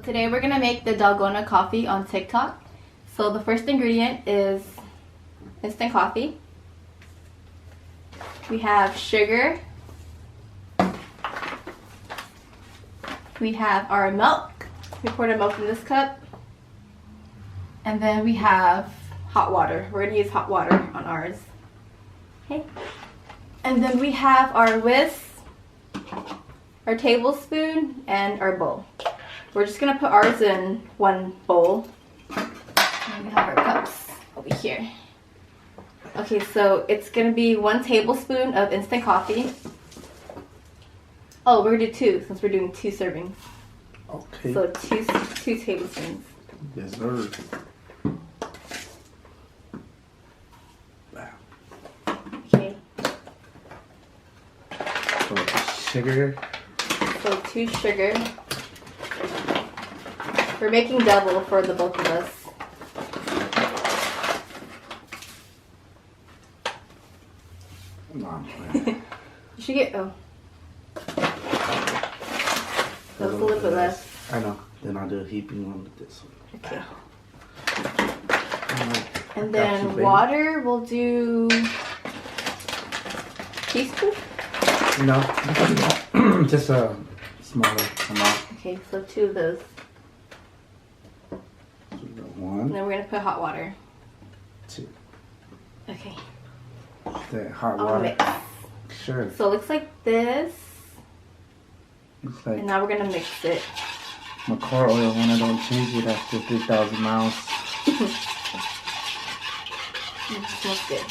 Today we're gonna make the Dalgona coffee on TikTok. So the first ingredient is instant coffee. We have sugar. We have our milk. We poured our milk in this cup. And then we have hot water. We're gonna use hot water on ours. Okay. And then we have our whisk, our tablespoon, and our bowl. We're just gonna put ours in one bowl. And we have our cups over here. Okay, so it's gonna be 1 tablespoon of instant coffee. Oh, we're gonna do 2 since we're doing 2 servings. Okay. So two tablespoons. Yes, sir. Wow. Okay. So sugar. So 2 sugar. We're making double for the both of us. No, You should get, oh. That was a little bit less. I know. Then I'll do a heaping one with this one. Okay. Right. And then water, we'll do teaspoon? No, just a smaller amount. Okay, so 2 of those. So we got And 1, then we're gonna put hot water. 2. Okay. That hot I'll water. mix. Sure. So it looks like this. Looks like And now we're gonna mix it. my car oil when I don't change it after 3,000 miles. It smells good.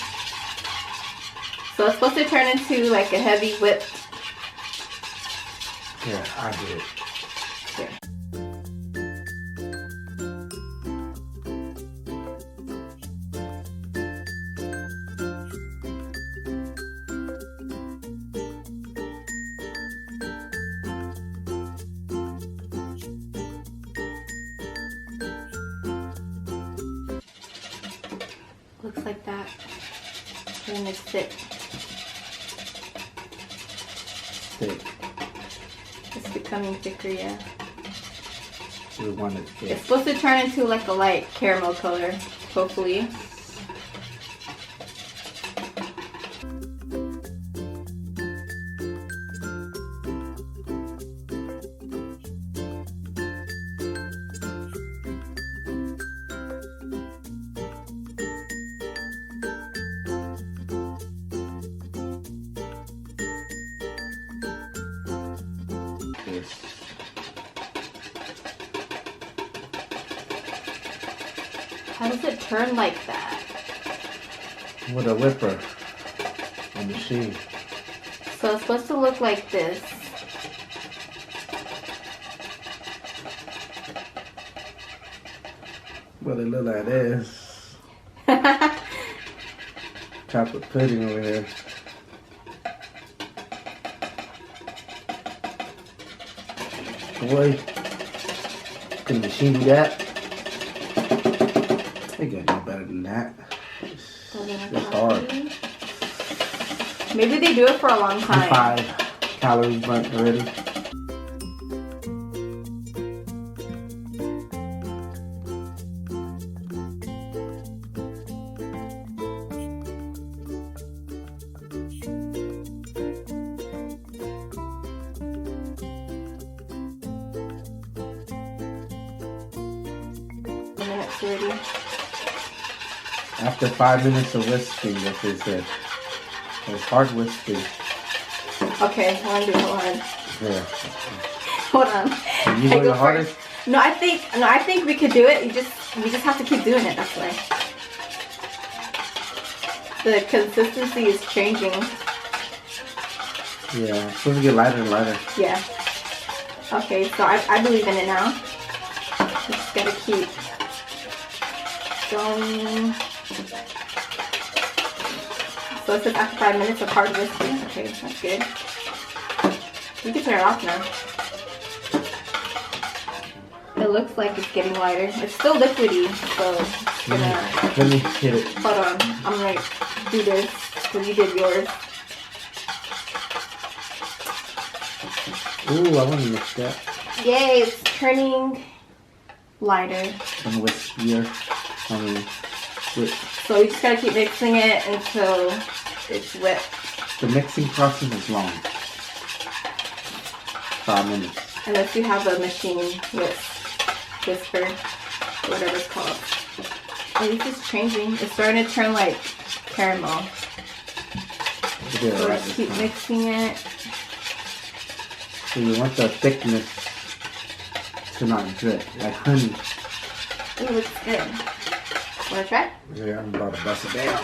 So it's supposed to turn into like a heavy whip. Yeah, I did. Here. Looks like that. We're gonna mix it. Thick. It's becoming thicker, yeah. We want it thick. It's supposed to turn into like a light caramel color, hopefully. This. How does it turn like that? With a whipper. A machine. So it's supposed to look like this. Well, it look like this. Chocolate pudding over here. Boy, can the machine do that? They got no better than that. It's hard. Maybe they do it for a long time. 5 calories burnt already. Minutes already. After 5 minutes of whisking, that's what it said. It's hard whisking. Okay, hold on. Yeah. Hold on. Can you I go the first. hardest? No, I think we could do it. We just have to keep doing it. That's why. The consistency is changing. Yeah, it's supposed to get lighter and lighter. Yeah. Okay, so I believe in it now. Just gotta keep going. So it says after 5 minutes of hard whisking. Okay, that's good. You can turn it off now. It looks like it's getting lighter. It's still liquidy, so it's gonna... Let me hit it. Hold on, I'm gonna do this because you did yours. Ooh, I want to mix that. Yay, it's turning lighter. And wispier. I mean, So you just gotta keep mixing it until it's whipped. the mixing process is long. 5 minutes. Unless you have a machine whisper, or whatever it's called. Oh, this is changing. It's starting to turn like caramel. Yeah, So right, just keep mixing it. So you want the thickness to not drip, like honey. Ooh, looks good. Wanna try? Yeah, I'm about to bust it down.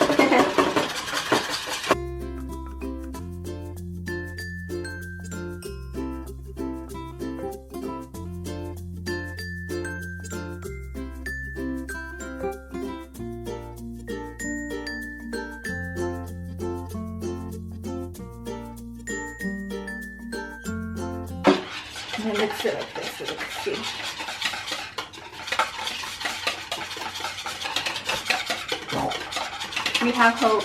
And then mix it like this so we can see. We have hope.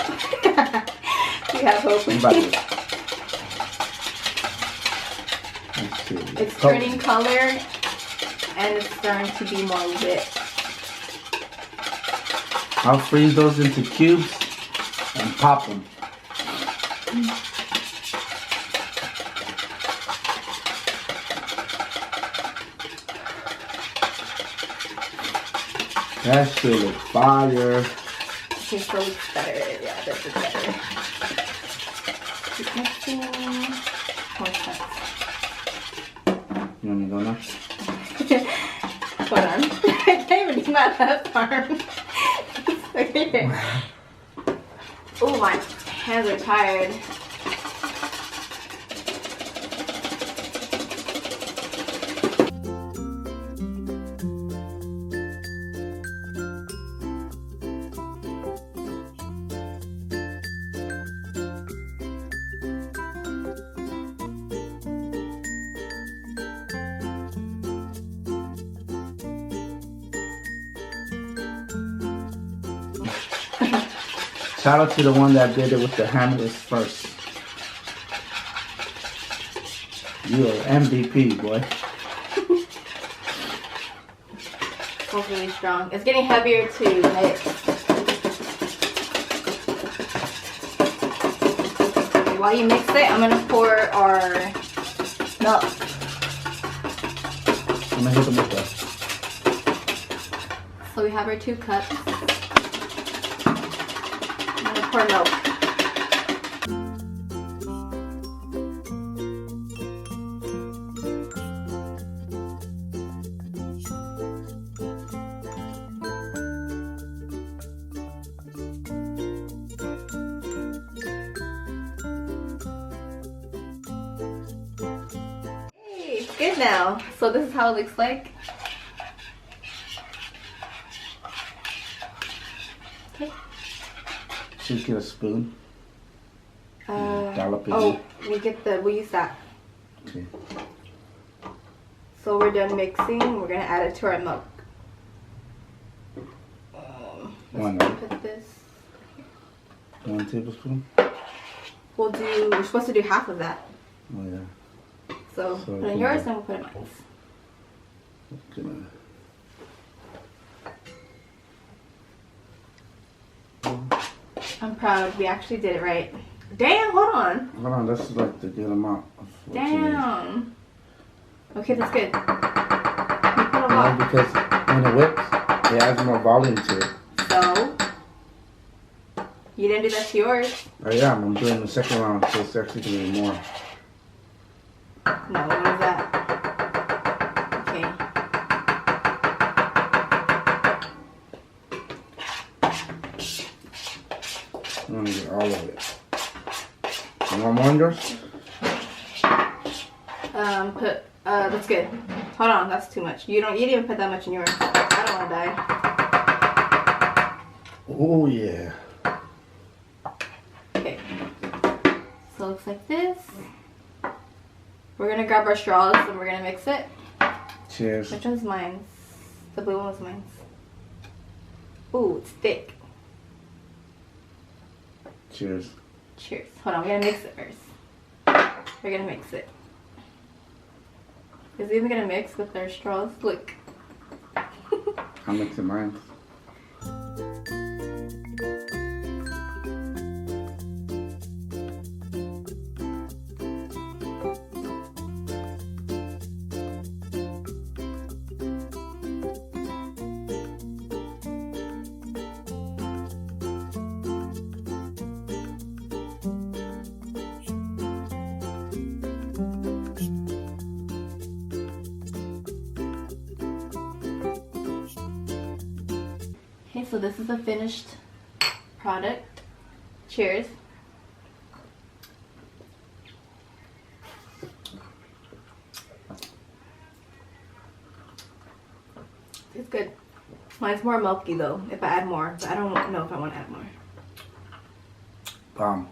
We have hope. Let's see. It's turning color and it's starting to be more lit. I'll freeze those into cubes and pop them. That should look fire. Okay, so it's better. Yeah, this is better. Keep mixing. What's that? You want me to go now? Hold on. I can't even use my left arm. Okay. Oh, my hands are tired. Shout out to the one that did it with the hammerless first. You are MVP, boy. Smells really strong. It's getting heavier too, right? Okay, while you mix it, I'm gonna pour our milk. I'm gonna hit them with that. So we have our 2 cups. I'm gonna pour milk. Hey, it's good now. So this is how it looks like. Okay. Should get a spoon. Dollop it Oh, we'll use that. in. Okay. So we're done mixing. We're gonna add it to our milk. One, Let's put this. 1 tablespoon. We're supposed to do half of that. Oh yeah. So So put in yours and we'll put in mine. I'm proud. We actually did it right. Damn, hold on. Hold on, that's like the good amount of what you need. Damn. Okay, that's good. You put a No, lot. because when it whips, it adds more volume to it. So, you didn't do that to yours. Oh yeah, I'm doing the second round, so it's actually gonna be more. No, what is that? Okay. I'm gonna get all of it. You want more in yours? That's good. Hold on, that's too much. You didn't even put that much in yours. I don't want to die. Oh yeah. Okay. So it looks like this. We're gonna grab our straws and we're gonna mix it. Cheers. Which one's mine? The blue one was mine. Ooh, it's thick. Cheers. Cheers. Hold on, we're gonna mix it first. We're gonna mix it. Is it even gonna mix with our straws? Look. I'll make some rinse. Okay, so this is a finished product. Cheers. It's good. Mine's more milky though, if I add more, but I don't know if I want to add more. Bomb.